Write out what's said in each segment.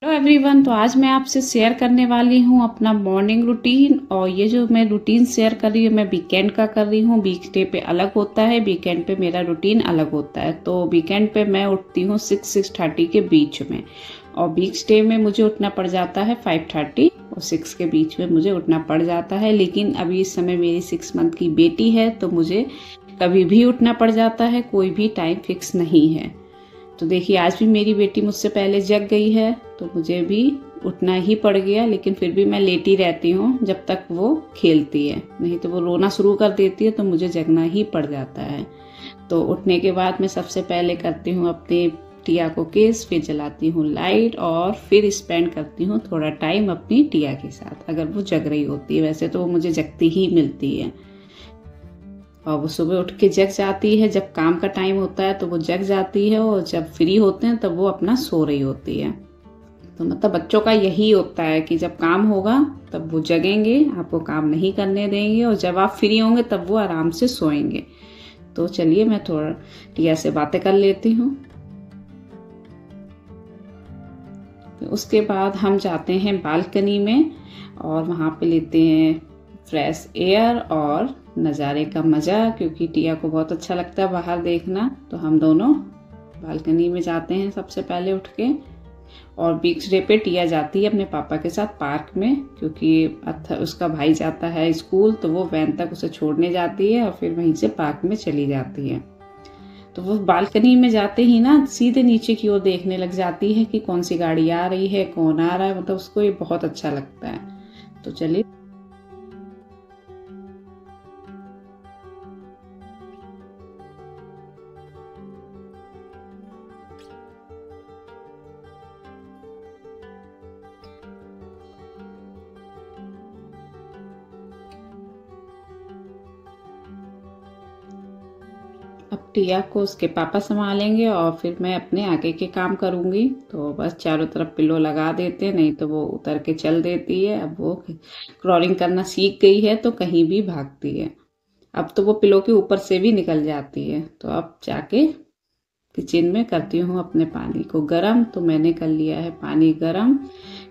Hello everyone. तो आज मैं आपसे शेयर करने वाली हूँ अपना मॉर्निंग रूटीन। और ये जो मैं रूटीन शेयर कर रही हूँ मैं वीकेंड का कर रही हूँ। वीकडे पे अलग होता है, वीकेंड पे मेरा रूटीन अलग होता है। तो वीकेंड पे मैं उठती हूँ 6-6:30 के बीच में, और वीकडे में मुझे उठना पड़ जाता है 5:30 और 6 के बीच में मुझे उठना पड़ जाता है। लेकिन अभी इस समय मेरी 6 मंथ की बेटी है तो मुझे कभी भी उठना पड़ जाता है, कोई भी टाइम फिक्स नहीं है। तो देखिए आज भी मेरी बेटी मुझसे पहले जग गई है तो मुझे भी उठना ही पड़ गया। लेकिन फिर भी मैं लेटी रहती हूँ जब तक वो खेलती है, नहीं तो वो रोना शुरू कर देती है तो मुझे जगना ही पड़ जाता है। तो उठने के बाद मैं सबसे पहले करती हूँ अपने टिया को किस, फिर जलाती हूँ लाइट और फिर स्पेंड करती हूँ थोड़ा टाइम अपनी टिया के साथ, अगर वो जग रही होती है। वैसे तो वो मुझे जगती ही मिलती है और वो सुबह उठ के जग जाती है। जब काम का टाइम होता है तो वो जग जाती है, और जब फ्री होते हैं तब वो अपना सो रही होती है। तो मतलब बच्चों का यही होता है कि जब काम होगा तब वो जगेंगे, आपको काम नहीं करने देंगे, और जब आप फ्री होंगे तब वो आराम से सोएंगे। तो चलिए मैं थोड़ा टिया से बातें कर लेती हूँ। तो उसके बाद हम जाते हैं बालकनी में और वहाँ पे लेते हैं फ्रेश एयर और नज़ारे का मज़ा, क्योंकि टिया को बहुत अच्छा लगता है बाहर देखना। तो हम दोनों बालकनी में जाते हैं सबसे पहले उठ के। और वीकडे पे टिया जाती है अपने पापा के साथ पार्क में, क्योंकि उसका भाई जाता है स्कूल तो वो वैन तक उसे छोड़ने जाती है और फिर वहीं से पार्क में चली जाती है। तो वो बालकनी में जाते ही ना सीधे नीचे की ओर देखने लग जाती है कि कौन सी गाड़ी आ रही है, कौन आ रहा है। मतलब उसको ये बहुत अच्छा लगता है। तो चलिए अब टिया को उसके पापा संभालेंगे और फिर मैं अपने आगे के काम करूंगी। तो बस चारों तरफ पिलो लगा देते हैं, नहीं तो वो उतर के चल देती है। अब वो क्रॉलिंग करना सीख गई है तो कहीं भी भागती है। अब तो वो पिलो के ऊपर से भी निकल जाती है। तो अब जाके किचन में करती हूँ अपने पानी को गर्म। तो मैंने कर लिया है पानी गर्म,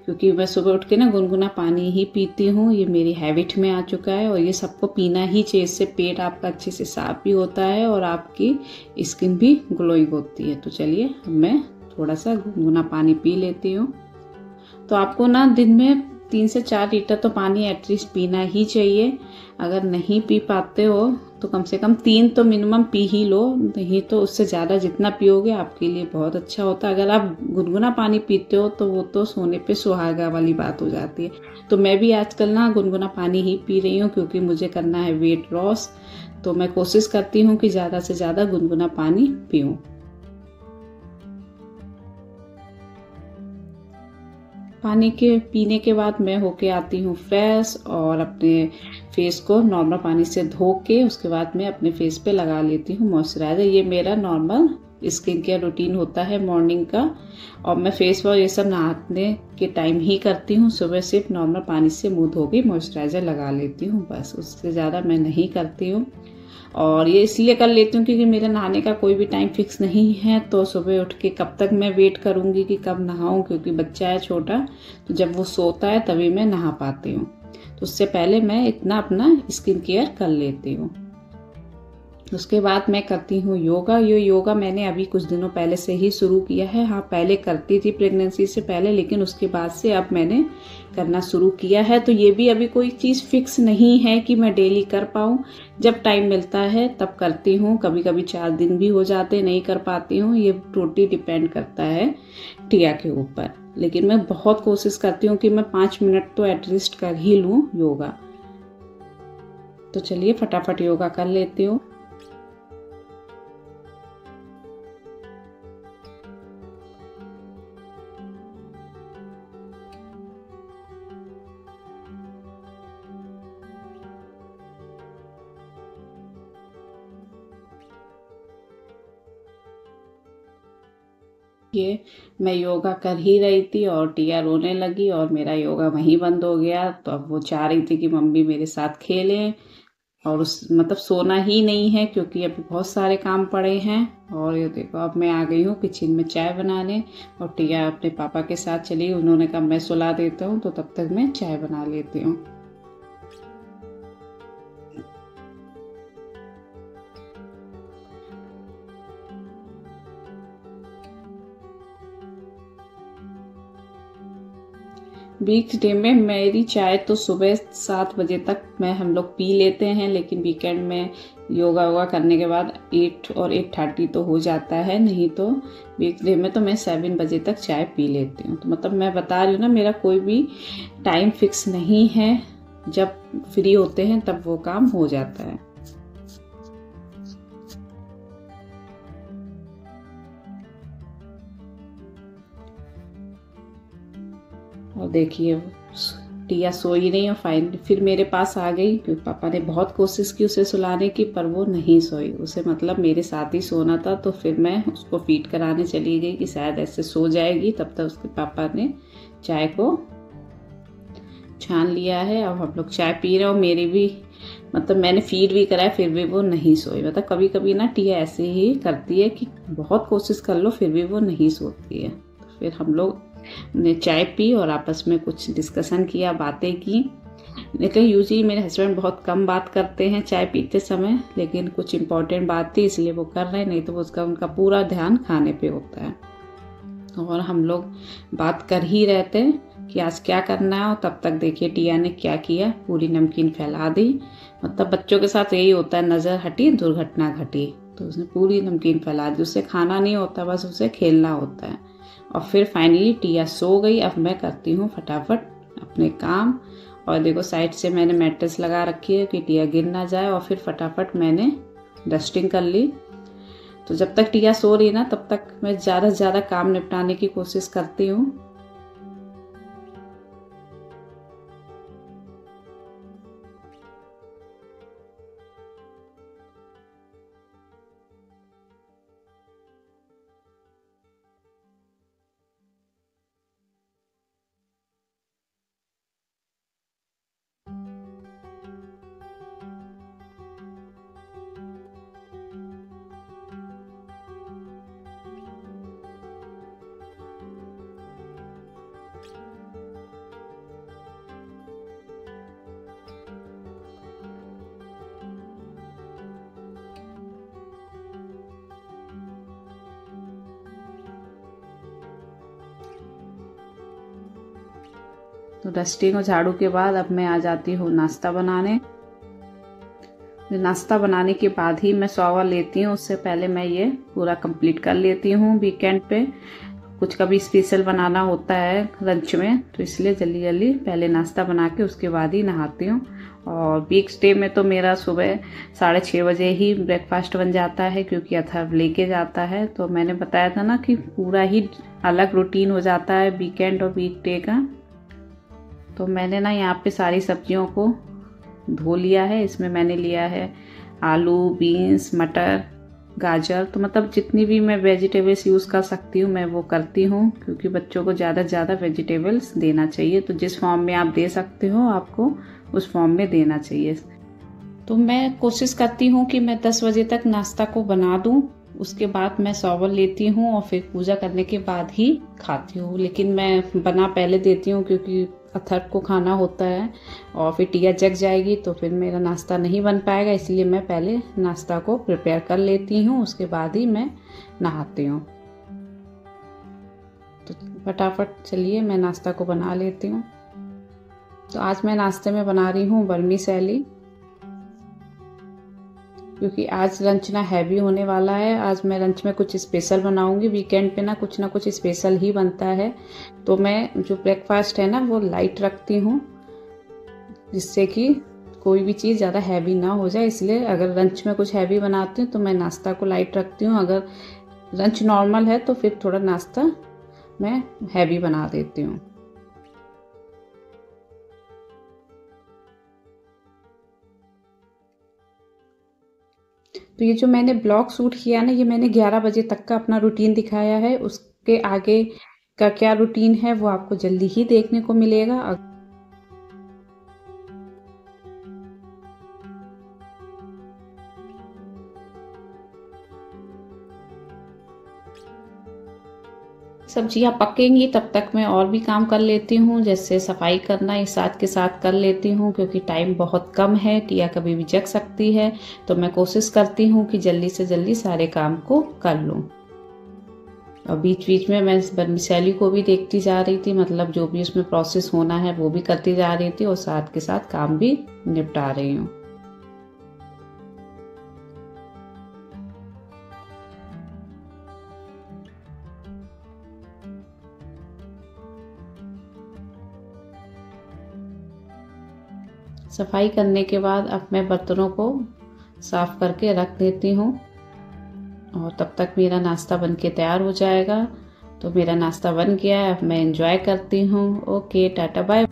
क्योंकि मैं सुबह उठ के ना गुनगुना पानी ही पीती हूँ। ये मेरी हैबिट में आ चुका है और ये सबको पीना ही चाहिए। इससे पेट आपका अच्छे से साफ भी होता है और आपकी स्किन भी ग्लोइंग होती है। तो चलिए मैं थोड़ा सा गुनगुना पानी पी लेती हूँ। तो आपको ना दिन में 3 से 4 लीटर तो पानी एटलीस्ट पीना ही चाहिए। अगर नहीं पी पाते हो तो कम से कम 3 तो मिनिमम पी ही लो, नहीं तो उससे ज़्यादा जितना पियोगे आपके लिए बहुत अच्छा होता है। अगर आप गुनगुना पानी पीते हो तो वो तो सोने पे सुहागा वाली बात हो जाती है। तो मैं भी आजकल ना गुनगुना पानी ही पी रही हूँ, क्योंकि मुझे करना है वेट लॉस। तो मैं कोशिश करती हूँ कि ज़्यादा से ज़्यादा गुनगुना पानी पीऊँ। पानी के पीने के बाद मैं होके आती हूँ फ्रेश, और अपने फेस को नॉर्मल पानी से धो के उसके बाद मैं अपने फेस पे लगा लेती हूँ मॉइस्चराइजर। ये मेरा नॉर्मल स्किन केयर रूटीन होता है मॉर्निंग का। और मैं फेस वॉश ये सब नहाने के टाइम ही करती हूँ। सुबह सिर्फ नॉर्मल पानी से मुँह धो के मॉइस्चराइजर लगा लेती हूँ, बस उससे ज़्यादा मैं नहीं करती हूँ। और ये इसलिए कर लेती हूँ क्योंकि मेरा नहाने का कोई भी टाइम फिक्स नहीं है। तो सुबह उठ के कब तक मैं वेट करूँगी कि कब नहाऊँ, क्योंकि बच्चा है छोटा। तो जब वो सोता है तभी मैं नहा पाती हूँ। तो उससे पहले मैं इतना अपना स्किन केयर कर लेती हूँ। उसके बाद मैं करती हूँ योगा। ये योगा मैंने अभी कुछ दिनों पहले से ही शुरू किया है। हाँ पहले करती थी प्रेगनेंसी से पहले, लेकिन उसके बाद से अब मैंने करना शुरू किया है। तो ये भी अभी कोई चीज़ फिक्स नहीं है कि मैं डेली कर पाऊँ। जब टाइम मिलता है तब करती हूँ। कभी कभी 4 दिन भी हो जाते नहीं कर पाती हूँ। ये टोटली डिपेंड करता है टिया के ऊपर। लेकिन मैं बहुत कोशिश करती हूँ कि मैं 5 मिनट तो एटलीस्ट कर ही लूँ योगा। तो चलिए फटाफट योगा कर लेती हूँ। ये मैं योगा कर ही रही थी और टिया रोने लगी और मेरा योगा वहीं बंद हो गया। तो अब वो चाह रही थी कि मम्मी मेरे साथ खेलें, और उस मतलब सोना ही नहीं है क्योंकि अभी बहुत सारे काम पड़े हैं। और ये देखो अब मैं आ गई हूँ किचन में चाय बनाने, और टिया अपने पापा के साथ चली, उन्होंने कहा मैं सुला देता हूँ तो तब तक मैं चाय बना लेती हूँ। वीक डे में मेरी चाय तो सुबह 7 बजे तक हम लोग पी लेते हैं, लेकिन वीकेंड में योगा वोगा करने के बाद 8 और 8:30 तो हो जाता है, नहीं तो वीक डे में तो मैं 7 बजे तक चाय पी लेती हूँ। तो मतलब मैं बता रही हूँ ना, मेरा कोई भी टाइम फिक्स नहीं है, जब फ्री होते हैं तब वो काम हो जाता है। और देखिए टिया सोई नहीं, और फाइनली फिर मेरे पास आ गई क्योंकि पापा ने बहुत कोशिश की उसे सुलाने की, पर वो नहीं सोई। उसे मतलब मेरे साथ ही सोना था, तो फिर मैं उसको फीड कराने चली गई कि शायद ऐसे सो जाएगी। तब तक उसके पापा ने चाय को छान लिया है। अब हम लोग चाय पी रहे हैं, और मेरी भी मतलब मैंने फीड भी कराया फिर भी वो नहीं सोई। मतलब कभी कभी ना टिया ऐसे ही करती है कि बहुत कोशिश कर लो फिर भी वो नहीं सोती है। तो फिर हम लोग ने चाय पी और आपस में कुछ डिस्कशन किया, बातें की। लेकिन यूजली मेरे हस्बैंड बहुत कम बात करते हैं चाय पीते समय, लेकिन कुछ इम्पोर्टेंट बात थी इसलिए वो कर रहे हैं, नहीं तो उसका उनका पूरा ध्यान खाने पे होता है। और हम लोग बात कर ही रहते हैं कि आज क्या करना है। और तब तक देखिए टिया ने क्या किया, पूरी नमकीन फैला दी। मतलब बच्चों के साथ यही होता है, नज़र हटी दुर्घटना घटी। तो उसने पूरी नमकीन फैला दी, उससे खाना नहीं होता, बस उसे खेलना होता है। और फिर फाइनली टिया सो गई। अब मैं करती हूँ फटाफट अपने काम। और देखो साइड से मैंने मैट्रेस लगा रखी है कि टिया गिर ना जाए, और फिर फटाफट मैंने डस्टिंग कर ली। तो जब तक टिया सो रही ना तब तक मैं ज़्यादा से ज़्यादा काम निपटाने की कोशिश करती हूँ। तो डस्टिंग और झाड़ू के बाद अब मैं आ जाती हूँ नाश्ता बनाने। नाश्ता बनाने के बाद ही मैं शॉवर लेती हूँ, उससे पहले मैं ये पूरा कंप्लीट कर लेती हूँ। वीकेंड पे कुछ कभी स्पेशल बनाना होता है लंच में, तो इसलिए जल्दी जल्दी पहले नाश्ता बना के उसके बाद ही नहाती हूँ। और वीक्स डे में तो मेरा सुबह 6:30 बजे ही ब्रेकफास्ट बन जाता है, क्योंकि अथर्व लेके जाता है। तो मैंने बताया था ना कि पूरा ही अलग रूटीन हो जाता है वीकेंड और वीक डे का। तो मैंने ना यहाँ पे सारी सब्जियों को धो लिया है। इसमें मैंने लिया है आलू, बीन्स, मटर, गाजर। तो मतलब जितनी भी मैं वेजिटेबल्स यूज़ कर सकती हूँ मैं वो करती हूँ, क्योंकि बच्चों को ज़्यादा से ज़्यादा वेजिटेबल्स देना चाहिए। तो जिस फॉर्म में आप दे सकते हो आपको उस फॉर्म में देना चाहिए। तो मैं कोशिश करती हूँ कि मैं 10 बजे तक नाश्ता को बना दूँ, उसके बाद मैं शॉवर लेती हूँ और फिर पूजा करने के बाद ही खाती हूँ। लेकिन मैं बना पहले देती हूँ क्योंकि अथर्व को खाना होता है, और फिर टिया जग जाएगी तो फिर मेरा नाश्ता नहीं बन पाएगा, इसलिए मैं पहले नाश्ता को प्रिपेयर कर लेती हूँ, उसके बाद ही मैं नहाती हूँ। तो फटाफट चलिए मैं नाश्ता को बना लेती हूँ। तो आज मैं नाश्ते में बना रही हूँ वर्मीसेली, क्योंकि आज लंच ना हैवी होने वाला है। आज मैं लंच में कुछ स्पेशल बनाऊंगी। वीकेंड पे ना कुछ स्पेशल ही बनता है। तो मैं जो ब्रेकफास्ट है ना वो लाइट रखती हूँ, जिससे कि कोई भी चीज़ ज़्यादा हैवी ना हो जाए। इसलिए अगर लंच में कुछ हैवी बनाती हूँ तो मैं नाश्ता को लाइट रखती हूँ। अगर लंच नॉर्मल है तो फिर थोड़ा नाश्ता मैं हैवी बना देती हूँ। तो ये जो मैंने ब्लॉग शूट किया ना, ये मैंने 11 बजे तक का अपना रूटीन दिखाया है। उसके आगे का क्या रूटीन है वो आपको जल्दी ही देखने को मिलेगा। सब्जियां पकेंगी तब तक मैं और भी काम कर लेती हूँ, जैसे सफाई करना एक साथ के साथ कर लेती हूँ, क्योंकि टाइम बहुत कम है, टिया कभी भी जग सकती है। तो मैं कोशिश करती हूँ कि जल्दी से जल्दी सारे काम को कर लूँ। और बीच बीच में मैं वर्मिसेली को भी देखती जा रही थी, मतलब जो भी उसमें प्रोसेस होना है वो भी करती जा रही थी और साथ के साथ काम भी निपटा रही हूँ। सफाई करने के बाद अब मैं बर्तनों को साफ करके रख देती हूँ और तब तक मेरा नाश्ता बन के तैयार हो जाएगा। तो मेरा नाश्ता बन गया है, अब मैं एंजॉय करती हूँ। Okay, ta-ta bye.